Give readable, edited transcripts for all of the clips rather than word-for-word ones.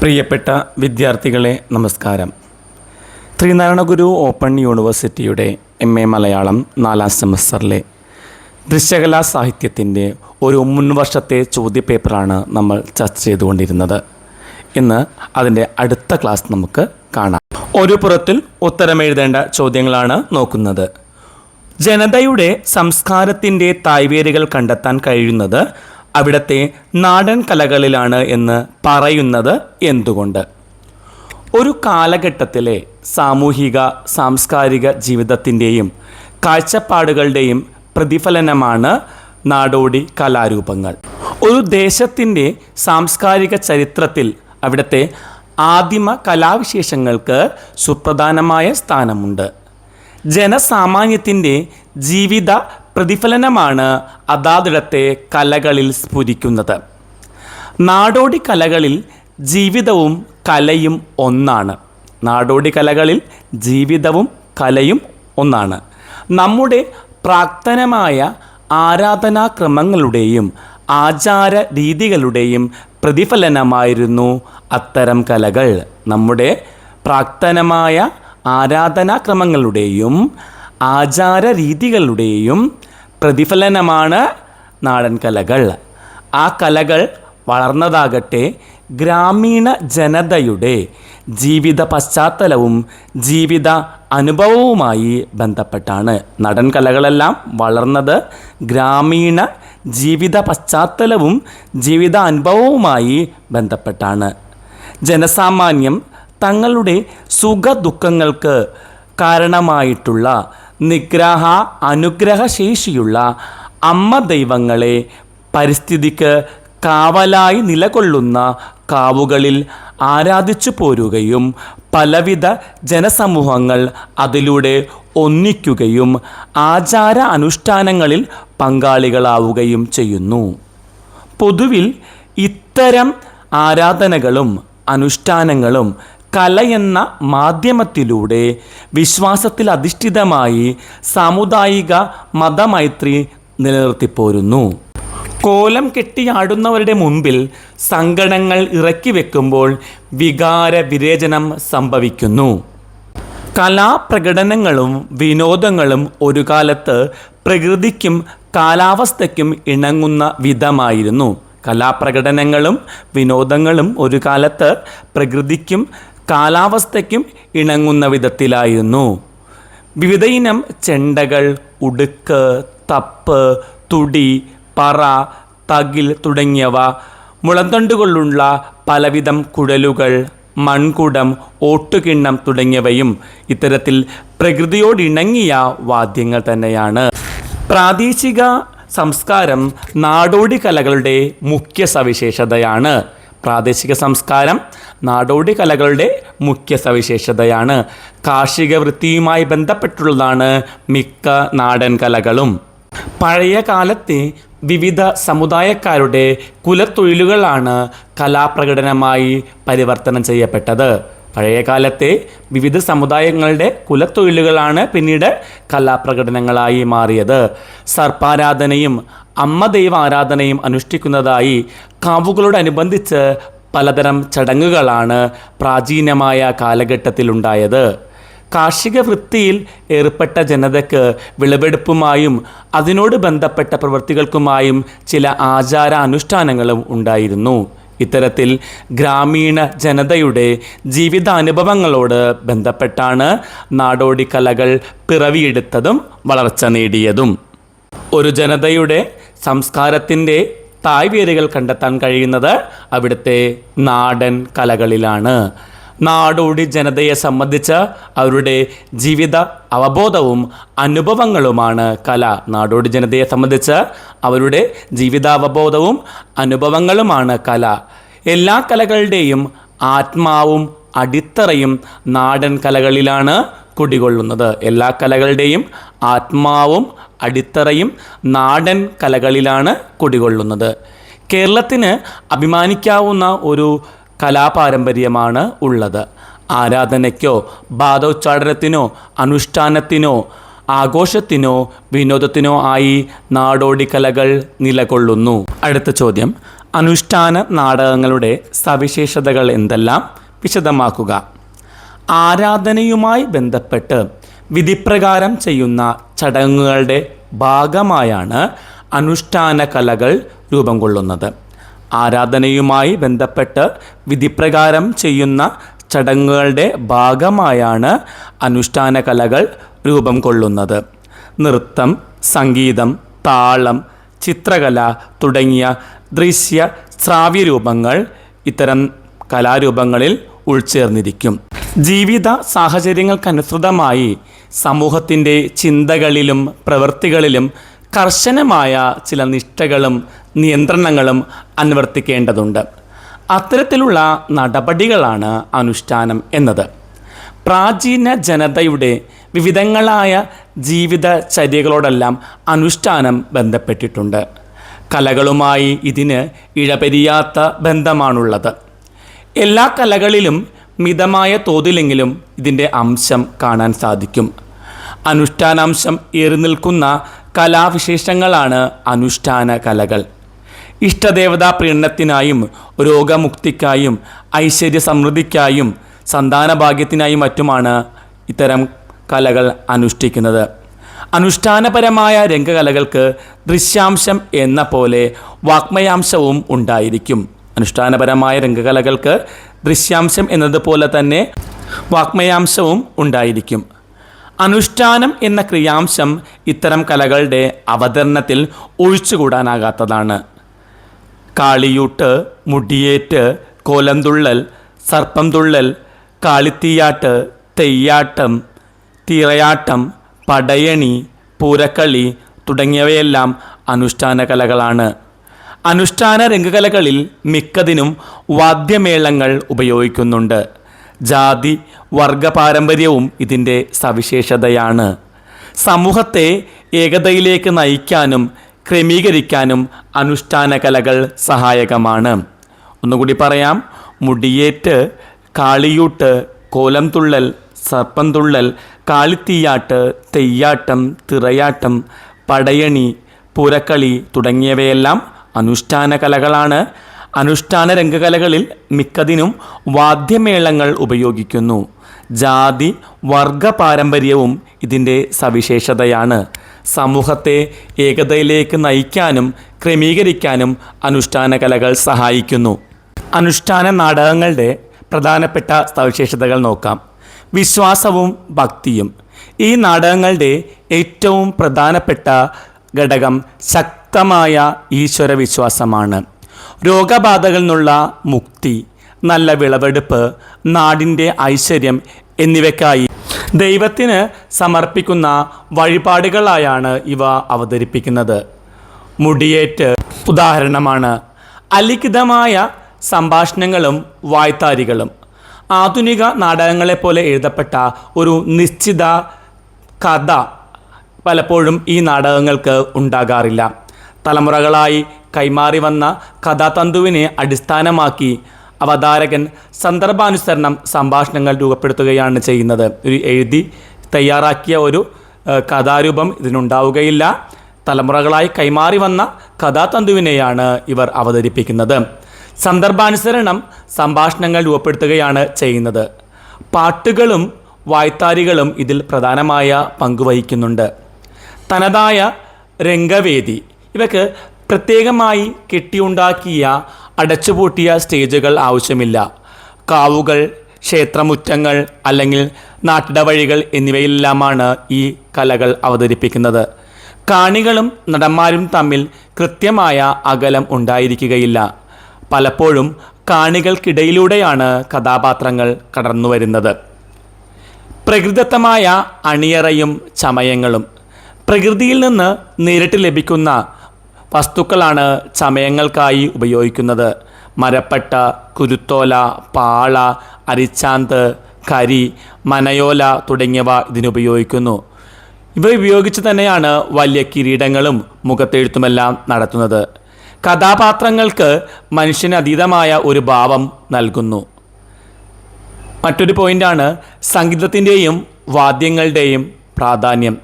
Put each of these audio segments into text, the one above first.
പ്രിയപ്പെട്ട വിദ്യാർത്ഥികളെ നമസ്കാരം. ശ്രീനാരായണ ഗുരു ഓപ്പൺ യൂണിവേഴ്സിറ്റിയുടെ MA മലയാളം 4ാം സെമസ്റ്ററിലെ ദൃശ്യകലാ സാഹിത്യത്തിൻ്റെ ഒരു മുൻവർഷത്തെ ചോദ്യപേപ്പറാണ് നമ്മൾ ചർച്ച ചെയ്തുകൊണ്ടിരുന്നത്. ഇന്ന് അതിൻ്റെ അടുത്ത ക്ലാസ് നമുക്ക് കാണാം. ഒരു പുറത്തിൽ ഉത്തരമെഴുതേണ്ട ചോദ്യങ്ങളാണ് നോക്കുന്നത്. ജനതയുടെ സംസ്കാരത്തിൻ്റെ തായ്വേരുകൾ കണ്ടെത്താൻ കഴിയുന്നത് അവിടുത്തെ നാടൻ കലകളിലാണ് എന്ന് പറയുന്നത് എന്തുകൊണ്ട്? ഒരു കാലഘട്ടത്തിലെ സാമൂഹിക സാംസ്കാരിക ജീവിതത്തിൻ്റെയും കാഴ്ചപ്പാടുകളുടെയും പ്രതിഫലനമാണ് നാടോടി കലാരൂപങ്ങൾ. ഒരു ദേശത്തിൻ്റെ സാംസ്കാരിക ചരിത്രത്തിൽ അവിടുത്തെ ആദിമ കലാവിശേഷങ്ങൾക്ക് സുപ്രധാനമായ സ്ഥാനമുണ്ട്. ജനസാമാന്യത്തിൻ്റെ ജീവിത പ്രതിഫലനമാണ് അതാതിടത്തെ കലകളിൽ സ്ഫുരിക്കുന്നത്. നാടോടി കലകളിൽ ജീവിതവും കലയും ഒന്നാണ്. നാടോടി കലകളിൽ ജീവിതവും കലയും ഒന്നാണ്. നമ്മുടെ പ്രാക്തനമായ ആരാധനാക്രമങ്ങളുടെയും ആചാര രീതികളുടെയും പ്രതിഫലനമായിരുന്നു അത്തരം കലകൾ. നമ്മുടെ പ്രാക്തനമായ ആരാധനാക്രമങ്ങളുടെയും ആചാര രീതികളുടെയും പ്രതിഫലനമാണ് നാടൻ കലകൾ. ആ കലകൾ വളർന്നതാകട്ടെ ഗ്രാമീണ ജനതയുടെ ജീവിത പശ്ചാത്തലവും ജീവിത അനുഭവവുമായി ബന്ധപ്പെട്ടാണ്. നാടൻ കലകളെല്ലാം വളർന്നത് ഗ്രാമീണ ജീവിത പശ്ചാത്തലവും ജീവിത അനുഭവവുമായി ബന്ധപ്പെട്ടാണ്. ജനസാമാന്യം തങ്ങളുടെ സുഖദുഃഖങ്ങൾക്ക് കാരണമായിട്ടുള്ള നിഗ്രഹ അനുഗ്രഹ ശേഷിയുള്ള അമ്മ ദൈവങ്ങളെ പരിസ്ഥിതിക്ക് കാവലായി നിലകൊള്ളുന്ന കാവുകളിൽ ആരാധിച്ചു പോരുകയും പലവിധ ജനസമൂഹങ്ങൾ അതിലൂടെ ഒന്നിക്കുകയും ആചാര അനുഷ്ഠാനങ്ങളിൽ പങ്കാളികളാവുകയും ചെയ്യുന്നു. പൊതുവിൽ ഇത്തരം ആരാധനകളും അനുഷ്ഠാനങ്ങളും കലയെന്ന മാധ്യമത്തിലൂടെ വിശ്വാസത്തിൽ അധിഷ്ഠിതമായി സാമുദായിക മതമൈത്രി നിലനിർത്തിപ്പോരുന്നു. കോലം കെട്ടിയാടുന്നവരുടെ മുൻപിൽ സങ്കടങ്ങൾ ഇറക്കി വെക്കുമ്പോൾ വികാര വിരേചനം സംഭവിക്കുന്നു. കലാപ്രകടനങ്ങളും വിനോദങ്ങളും ഒരു കാലത്ത് പ്രകൃതിക്കും കാലാവസ്ഥയ്ക്കും ഇണങ്ങുന്ന വിധമായിരുന്നു. കലാപ്രകടനങ്ങളും വിനോദങ്ങളും ഒരു കാലത്ത് പ്രകൃതിക്കും കാലാവസ്ഥയ്ക്കും ഇണങ്ങുന്ന വിധത്തിലായിരുന്നു. വിവിധ ഇനം ചെണ്ടകൾ, ഉടുക്ക്, തപ്പ്, തുടി, പറ, തകിൽ തുടങ്ങിയവ, മുളന്തണ്ടുകൊണ്ടുള്ള പലവിധം കുഴലുകൾ, മൺകുടം, ഓട്ടുകിണ്ണം തുടങ്ങിയവയും ഇത്തരത്തിൽ പ്രകൃതിയോടിണങ്ങിയ വാദ്യങ്ങൾ തന്നെയാണ്. പ്രാദേശിക സംസ്കാരം നാടോടി കലകളുടെ മുഖ്യ സവിശേഷതയാണ്. പ്രാദേശിക സംസ്കാരം നാടോടി കലകളുടെ മുഖ്യ സവിശേഷതയാണ്. കാർഷിക വൃത്തിയുമായി ബന്ധപ്പെട്ടുള്ളതാണ് മിക്ക നാടൻ കലകളും. പഴയ കാലത്തെ വിവിധ സമുദായക്കാരുടെ കുലത്തൊഴിലുകളാണ് കലാപ്രകടനമായി പരിവർത്തനം ചെയ്യപ്പെട്ടത്. പഴയ കാലത്തെ വിവിധ സമുദായങ്ങളുടെ കുലത്തൊഴിലുകളാണ് പിന്നീട് കലാപ്രകടനങ്ങളായി മാറിയത്. സർപ്പാരാധനയും അമ്മ ദൈവ ആരാധനയും അനുഷ്ഠിക്കുന്നതായി കാവുകളോടനുബന്ധിച്ച് പലതരം ചടങ്ങുകളാണ് പ്രാചീനമായ കാലഘട്ടത്തിലുണ്ടായത്. കാർഷിക വൃത്തിയിൽ ഏർപ്പെട്ട ജനതയ്ക്ക് വിളവെടുപ്പുമായും അതിനോട് ബന്ധപ്പെട്ട പ്രവൃത്തികൾക്കുമായും ചില ആചാര അനുഷ്ഠാനങ്ങളും ഉണ്ടായിരുന്നു. ഇത്തരത്തിൽ ഗ്രാമീണ ജനതയുടെ ജീവിതാനുഭവങ്ങളോട് ബന്ധപ്പെട്ടാണ് നാടോടി കലകൾ പിറവിയെടുത്തതും വളർച്ച നേടിയതും. ഒരു ജനതയുടെ സംസ്കാരത്തിൻ്റെ തായ്വേരുകൾ കണ്ടെത്താൻ കഴിയുന്നത് അവിടുത്തെ നാടൻ കലകളിലാണ്. നാടോടി ജനതയെ സംബന്ധിച്ച് അവരുടെ ജീവിത അവബോധവും അനുഭവങ്ങളുമാണ് കല. നാടോടി ജനതയെ സംബന്ധിച്ച് അവരുടെ ജീവിതാവബോധവും അനുഭവങ്ങളുമാണ് കല. എല്ലാ കലകളുടെയും ആത്മാവും അടിത്തറയും നാടൻ കലകളിലാണ് കുടികൊള്ളുന്നത്. എല്ലാ കലകളുടെയും ആത്മാവും അടിത്തറയും നാടൻ കലകളിലാണ് കുടികൊള്ളുന്നത്. കേരളത്തിന് അഭിമാനിക്കാവുന്ന ഒരു കലാപാരമ്പര്യമാണ് ഉള്ളത്. ആരാധനയ്ക്കോ ബാധോച്ചാടനത്തിനോ അനുഷ്ഠാനത്തിനോ ആഘോഷത്തിനോ വിനോദത്തിനോ ആയി നാടോടി കലകൾ നിലകൊള്ളുന്നു. അടുത്ത ചോദ്യം, അനുഷ്ഠാന നാടകങ്ങളുടെ സവിശേഷതകൾ എന്തെല്ലാം വിശദമാക്കുക. ആരാധനയുമായി ബന്ധപ്പെട്ട് വിധിപ്രകാരം ചെയ്യുന്ന ചടങ്ങുകളുടെ ഭാഗമായാണ് അനുഷ്ഠാന കലകൾ രൂപം കൊള്ളുന്നത്. ആരാധനയുമായി ബന്ധപ്പെട്ട് വിധിപ്രകാരം ചെയ്യുന്ന ചടങ്ങുകളുടെ ഭാഗമായാണ് അനുഷ്ഠാന കലകൾ രൂപം കൊള്ളുന്നത്. നൃത്തം, സംഗീതം, താളം, ചിത്രകല തുടങ്ങിയ ദൃശ്യ ശ്രാവ്യ രൂപങ്ങൾ ഇത്തരം കലാരൂപങ്ങളിൽ ഉൾച്ചേർന്നിരിക്കും. ജീവിത സാഹചര്യങ്ങൾക്കനുസൃതമായി സമൂഹത്തിൻ്റെ ചിന്തകളിലും പ്രവൃത്തികളിലും കർശനമായ ചില നിഷ്ഠകളും നിയന്ത്രണങ്ങളും അനുവർത്തിക്കേണ്ടതുണ്ട്. അത്തരത്തിലുള്ള നടപടികളാണ് അനുഷ്ഠാനം എന്നത്. പ്രാചീന ജനതയുടെ വിവിധങ്ങളായ ജീവിതചര്യകളോടെല്ലാം അനുഷ്ഠാനം ബന്ധപ്പെട്ടിട്ടുണ്ട്. കലകളുമായി ഇതിന് ഇഴപിരിയാത്ത ബന്ധമാണുള്ളത്. എല്ലാ കലകളിലും മിതമായ തോതിലെങ്കിലും ഇതിൻ്റെ അംശം കാണാൻ സാധിക്കും. അനുഷ്ഠാനാംശം ഏറി നിൽക്കുന്ന കലാവിശേഷങ്ങളാണ് അനുഷ്ഠാന കലകൾ. ഇഷ്ടദേവതാ പ്രീണനത്തിനായും രോഗമുക്തിക്കായും ഐശ്വര്യ സമൃദ്ധിക്കായും സന്താനഭാഗ്യത്തിനായും മറ്റുമാണ് ഇത്തരം കലകൾ അനുഷ്ഠിക്കുന്നത്. അനുഷ്ഠാനപരമായ രംഗകലകൾക്ക് ദൃശ്യാംശം എന്ന പോലെ വാഗ്മയാംശവും ഉണ്ടായിരിക്കും. അനുഷ്ഠാനപരമായ രംഗകലകൾക്ക് ദൃശ്യാംശം എന്നതുപോലെ തന്നെ വാഗ്മയാംശവും ഉണ്ടായിരിക്കും. അനുഷ്ഠാനം എന്ന ക്രിയാംശം ഇത്തരം കലകളുടെ അവതരണത്തിൽ ഒഴിച്ചുകൂടാനാകാത്തതാണ്. കാളിയൂട്ട്, മുടിയേറ്റ്, കോലംതുള്ളൽ, സർപ്പം തുള്ളൽ, കാളിത്തീയാട്ട്, തെയ്യാട്ടം, തിറയാട്ടം, പടയണി, പൂരക്കളി തുടങ്ങിയവയെല്ലാം അനുഷ്ഠാന കലകളാണ്. അനുഷ്ഠാന രംഗകലകളിൽ മിക്കതിനും വാദ്യമേളങ്ങൾ ഉപയോഗിക്കുന്നുണ്ട്. ജാതി വർഗ പാരമ്പര്യവും ഇതിൻ്റെ സവിശേഷതയാണ്. സമൂഹത്തെ ഏകതയിലേക്ക് നയിക്കാനും ക്രമീകരിക്കാനും അനുഷ്ഠാന കലകൾ സഹായകമാണ്. ഒന്നുകൂടി പറയാം. മുടിയേറ്റ്, കാളിയൂട്ട്, കോലം തുള്ളൽ, സർപ്പം തുള്ളൽ, കാളിത്തീയാട്ട്, തെയ്യാട്ടം, തിറയാട്ടം, പടയണി, പൂരക്കളി തുടങ്ങിയവയെല്ലാം അനുഷ്ഠാന കലകളാണ്. അനുഷ്ഠാന രംഗകലകളിൽ മിക്കതിനും വാദ്യമേളങ്ങൾ ഉപയോഗിക്കുന്നു. ജാതി വർഗ പാരമ്പര്യവും ഇതിൻ്റെ സവിശേഷതയാണ്. സമൂഹത്തെ ഏകതയിലേക്ക് നയിക്കാനും ക്രമീകരിക്കാനും അനുഷ്ഠാന കലകൾ സഹായിക്കുന്നു. അനുഷ്ഠാന നാടകങ്ങളുടെ പ്രധാനപ്പെട്ട സവിശേഷതകൾ നോക്കാം. വിശ്വാസവും ഭക്തിയും. ഈ നാടകങ്ങളുടെ ഏറ്റവും പ്രധാനപ്പെട്ട ഘടകം ശക്തമായ ഈശ്വരവിശ്വാസമാണ്. രോഗബാധകളിൽ നിന്നുള്ള മുക്തി, നല്ല വിളവെടുപ്പ്, നാടിൻ്റെ ഐശ്വര്യം എന്നിവയ്ക്കായി ദൈവത്തിന് സമർപ്പിക്കുന്ന വഴിപാടുകളായാണ് ഇവ അവതരിപ്പിക്കുന്നത്. മുടിയേറ്റ് ഉദാഹരണമാണ്. അലിഖിതമായ സംഭാഷണങ്ങളും വായ്ത്താരികളും. ആധുനിക നാടകങ്ങളെപ്പോലെ എഴുതപ്പെട്ട ഒരു നിശ്ചിത കഥ പലപ്പോഴും ഈ നാടകങ്ങൾക്ക് ഉണ്ടാകാറില്ല. തലമുറകളായി കൈമാറി വന്ന കഥാതന്തുവിനെ അടിസ്ഥാനമാക്കി അവതാരകൻ സന്ദർഭാനുസരണം സംഭാഷണങ്ങൾ രൂപപ്പെടുത്തുകയാണ് ചെയ്യുന്നത്. ഒരു എഴുതി തയ്യാറാക്കിയ ഒരു കഥാരൂപം ഇതിനുണ്ടാവുകയില്ല. തലമുറകളായി കൈമാറി വന്ന കഥാതന്തുവിനെയാണ് ഇവർ അവതരിപ്പിക്കുന്നത്. സന്ദർഭാനുസരണം സംഭാഷണങ്ങൾ രൂപപ്പെടുത്തുകയാണ് ചെയ്യുന്നത്. പാട്ടുകളും വായ്ത്താരികളും ഇതിൽ പ്രധാനമായ പങ്കുവഹിക്കുന്നുണ്ട്. തനതായ രംഗവേദി. ഇവയ്ക്ക് പ്രത്യേകമായി കെട്ടിയുണ്ടാക്കിയ അടച്ചുപൂട്ടിയ സ്റ്റേജുകൾ ആവശ്യമില്ല. കാവുകൾ, ക്ഷേത്രമുറ്റങ്ങൾ അല്ലെങ്കിൽ നാട്ടിടവഴികൾ എന്നിവയിലെല്ലാമാണ് ഈ കലകൾ അവതരിപ്പിക്കുന്നത്. കാണികളും നടന്മാരും തമ്മിൽ കൃത്യമായ അകലം ഉണ്ടായിരിക്കുകയില്ല. പലപ്പോഴും കാണികൾക്കിടയിലൂടെയാണ് കഥാപാത്രങ്ങൾ കടന്നു വരുന്നത്. പ്രകൃതിദത്തമായ അണിയറയും ചമയങ്ങളും. പ്രകൃതിയിൽ നിന്ന് നേരിട്ട് ലഭിക്കുന്ന വസ്തുക്കളാണ് ചമയങ്ങൾക്കായി ഉപയോഗിക്കുന്നത്. മരപ്പട്ട, കുരുത്തോല, പാള, അരിച്ചാന്ത്, കരി, മനയോല തുടങ്ങിയവ ഇതിനുപയോഗിക്കുന്നു. ഇവ ഉപയോഗിച്ച് തന്നെയാണ് വലിയ കിരീടങ്ങളും മുഖത്തെഴുത്തുമെല്ലാം നടത്തുന്നത്. കഥാപാത്രങ്ങൾക്ക് മനുഷ്യന് അതീതമായ ഒരു ഭാവം നൽകുന്നു. മറ്റൊരു പോയിൻ്റാണ് സംഗീതത്തിൻ്റെയും വാദ്യങ്ങളുടെയും പ്രാധാന്യം.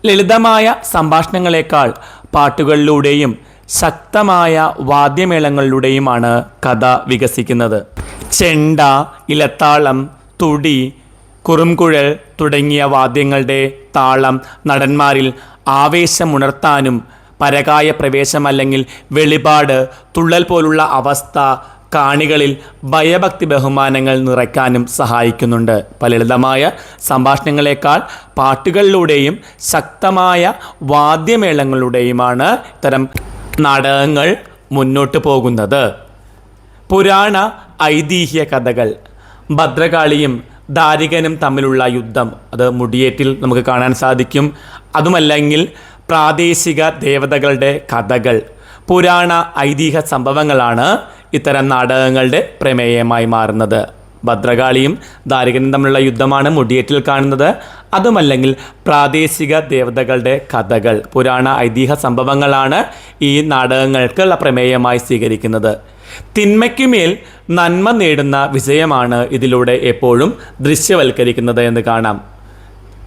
ലളിതമായ സംഭാഷണങ്ങളെക്കാൾ പാട്ടുകളിലൂടെയും ശക്തമായ വാദ്യമേളങ്ങളിലൂടെയുമാണ് കഥ വികസിക്കുന്നത്. ചെണ്ട, ഇലത്താളം, തുടി, കുറുംകുഴൽ തുടങ്ങിയ വാദ്യങ്ങളുടെ താളം നടന്മാരിൽ ആവേശമുണർത്താനും പരകായ പ്രവേശം അല്ലെങ്കിൽ വെളിപാട്, തുള്ളൽ പോലുള്ള അവസ്ഥ കാണികളിൽ ഭയഭക്തി ബഹുമാനങ്ങൾ നിറയ്ക്കാനും സഹായിക്കുന്നുണ്ട്. ലളിതമായ സംഭാഷണങ്ങളെക്കാൾ പാട്ടുകളിലൂടെയും ശക്തമായ വാദ്യമേളങ്ങളിലൂടെയുമാണ് ഇത്തരം നാടകങ്ങൾ മുന്നോട്ട് പോകുന്നത്. പുരാണ ഐതിഹ്യ കഥകൾ. ഭദ്രകാളിയും ദാരികനും തമ്മിലുള്ള യുദ്ധം, അത് മുടിയേറ്റിൽ നമുക്ക് കാണാൻ സാധിക്കും. അതുമല്ലെങ്കിൽ പ്രാദേശിക ദേവതകളുടെ കഥകൾ, പുരാണ ഐതിഹ്യ സംഭവങ്ങളാണ് ഇത്തരം നാടകങ്ങളുടെ പ്രമേയമായി മാറുന്നത്. ഭദ്രകാളിയും ദാരികനും തമ്മിലുള്ള യുദ്ധമാണ് മുടിയേറ്റിൽ കാണുന്നത്. അതുമല്ലെങ്കിൽ പ്രാദേശിക ദേവതകളുടെ കഥകൾ, പുരാണ ഐതിഹ്യ സംഭവങ്ങളാണ് ഈ നാടകങ്ങൾക്കുള്ള പ്രമേയമായി സ്വീകരിക്കുന്നത്. തിന്മയ്ക്കുമേൽ നന്മ നേടുന്ന വിജയമാണ് ഇതിലൂടെ എപ്പോഴും ദൃശ്യവൽക്കരിക്കുന്നത് എന്ന് കാണാം.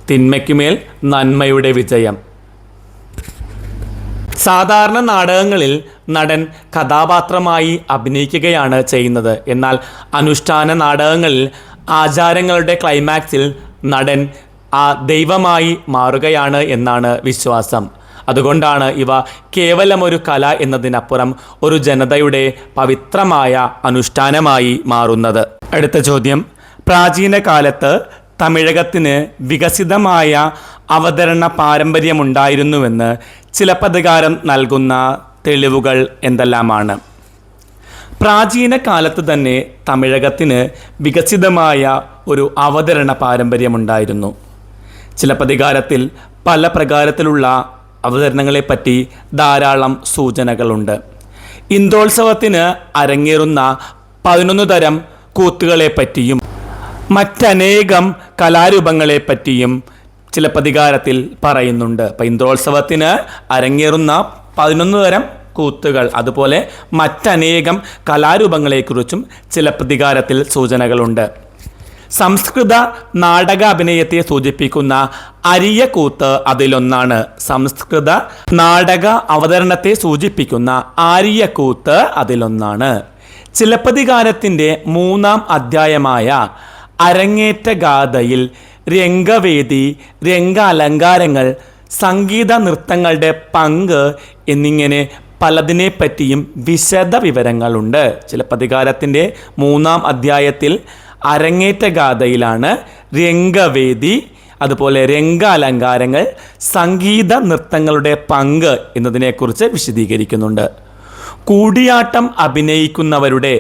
തിന്മയ്ക്കുമേൽ നന്മയുടെ വിജയം. സാധാരണ നാടകങ്ങളിൽ നടൻ കഥാപാത്രമായി അഭിനയിക്കുകയാണ് ചെയ്യുന്നത്. എന്നാൽ അനുഷ്ഠാന നാടകങ്ങളിൽ ആചാരങ്ങളുടെ ക്ലൈമാക്സിൽ നടൻ ആ ദൈവമായി മാറുകയാണ് എന്നാണ് വിശ്വാസം. അതുകൊണ്ടാണ് ഇവ കേവലമൊരു കല എന്നതിനപ്പുറം ഒരു ജനതയുടെ പവിത്രമായ അനുഷ്ഠാനമായി മാറുന്നത്. അടുത്ത ചോദ്യം. പ്രാചീന കാലത്ത് തമിഴകത്തിന് വികസിതമായ അവതരണ പാരമ്പര്യമുണ്ടായിരുന്നുവെന്ന് ചിലപ്പതികാരം നൽകുന്ന തെളിവുകൾ എന്തെല്ലാമാണ്? പ്രാചീന കാലത്ത് തന്നെ തമിഴകത്തിന് വികസിതമായ ഒരു അവതരണ പാരമ്പര്യമുണ്ടായിരുന്നു. ചിലപ്പതികാരത്തിൽ പല പ്രകാരത്തിലുള്ള അവതരണങ്ങളെപ്പറ്റി ധാരാളം സൂചനകളുണ്ട്. ഇന്ദ്രോത്സവത്തിന് അരങ്ങേറുന്ന 11 തരം കൂത്തുകളെപ്പറ്റിയും മറ്റനേകം കലാരൂപങ്ങളെപ്പറ്റിയും ചിലപ്പതികാരത്തിൽ പറയുന്നുണ്ട്. അപ്പം ഇന്ദ്രോത്സവത്തിന് അരങ്ങേറുന്ന 11 തരം കൂത്തുകൾ, അതുപോലെ മറ്റനേകം കലാരൂപങ്ങളെക്കുറിച്ചും ചിലപ്പതികാരത്തിൽ സൂചനകളുണ്ട്. സംസ്കൃത നാടകാഭിനയത്തെ സൂചിപ്പിക്കുന്ന അരിയക്കൂത്ത് അതിലൊന്നാണ്. സംസ്കൃത നാടക അവതരണത്തെ സൂചിപ്പിക്കുന്ന ആര്യക്കൂത്ത് അതിലൊന്നാണ്. ചിലപ്പതികാരത്തിൻ്റെ 3-ാം അധ്യായമായ അരങ്ങേറ്റ ഗാഥയിൽ രംഗവേദി, രംഗാലങ്കാരങ്ങൾ, സംഗീത നൃത്തങ്ങളുടെ പങ്ക് എന്നിങ്ങനെ പലതിനെപ്പറ്റിയും വിശദ വിവരങ്ങളുണ്ട്. ചിലപ്പതികാരത്തിൻ്റെ 3-ാം അധ്യായത്തിൽ അരങ്ങേറ്റ ഗാഥയിലാണ് രംഗവേദി, അതുപോലെ രംഗാലങ്കാരങ്ങൾ, സംഗീത നൃത്തങ്ങളുടെ പങ്ക് എന്നതിനെക്കുറിച്ച് വിശദീകരിക്കുന്നുണ്ട്. കൂടിയാട്ടം അഭിനയിക്കുന്നവരുടെ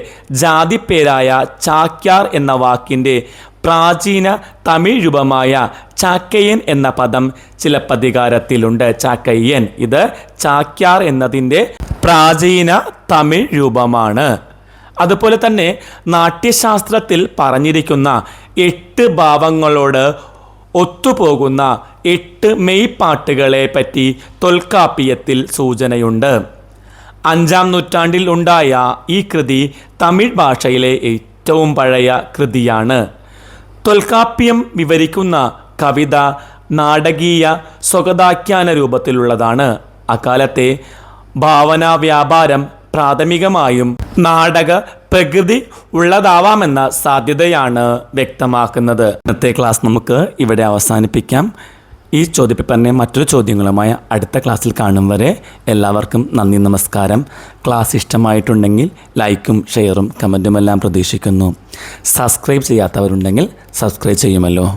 ജാതിപ്പേരായ ചാക്യാർ എന്ന വാക്കിൻ്റെ പ്രാചീന തമിഴ് രൂപമായ ചാക്കയ്യൻ എന്ന പദം ചിലപ്പതികാരത്തിലുണ്ട്. ചാക്കയ്യൻ, ഇത് ചാക്യാർ എന്നതിൻ്റെ പ്രാചീന തമിഴ് രൂപമാണ്. അതുപോലെ തന്നെ നാട്യശാസ്ത്രത്തിൽ പറഞ്ഞിരിക്കുന്ന 8 ഭാവങ്ങളോട് ഒത്തുപോകുന്ന 8 മെയ്പാട്ടുകളെ പറ്റി തൊൽക്കാപ്പിയത്തിൽ സൂചനയുണ്ട്. 5-ാം നൂറ്റാണ്ടിൽ ഉണ്ടായ ഈ കൃതി തമിഴ് ഭാഷയിലെ ഏറ്റവും പഴയ കൃതിയാണ്. തൊൽക്കാപ്യം വിവരിക്കുന്ന കവിത നാടകീയ സ്വഗതാഖ്യാന രൂപത്തിലുള്ളതാണ്. അക്കാലത്തെ ഭാവനാ വ്യാപാരം പ്രാഥമികമായും നാടക പ്രകൃതി ഉള്ളതാവാമെന്ന സാധ്യതയാണ് വ്യക്തമാക്കുന്നത്. ഇന്നത്തെ ക്ലാസ് നമുക്ക് ഇവിടെ അവസാനിപ്പിക്കാം. ഈ ചോദ്യപേപ്പറിനെ മറ്റൊരു ചോദ്യങ്ങളുമായി അടുത്ത ക്ലാസ്സിൽ കാണും വരെ എല്ലാവർക്കും നന്ദി, നമസ്കാരം. ക്ലാസ് ഇഷ്ടമായിട്ടുണ്ടെങ്കിൽ ലൈക്കും ഷെയറും കമൻറ്റുമെല്ലാം പ്രതീക്ഷിക്കുന്നു. സബ്സ്ക്രൈബ് ചെയ്യാത്തവരുണ്ടെങ്കിൽ സബ്സ്ക്രൈബ് ചെയ്യുമല്ലോ.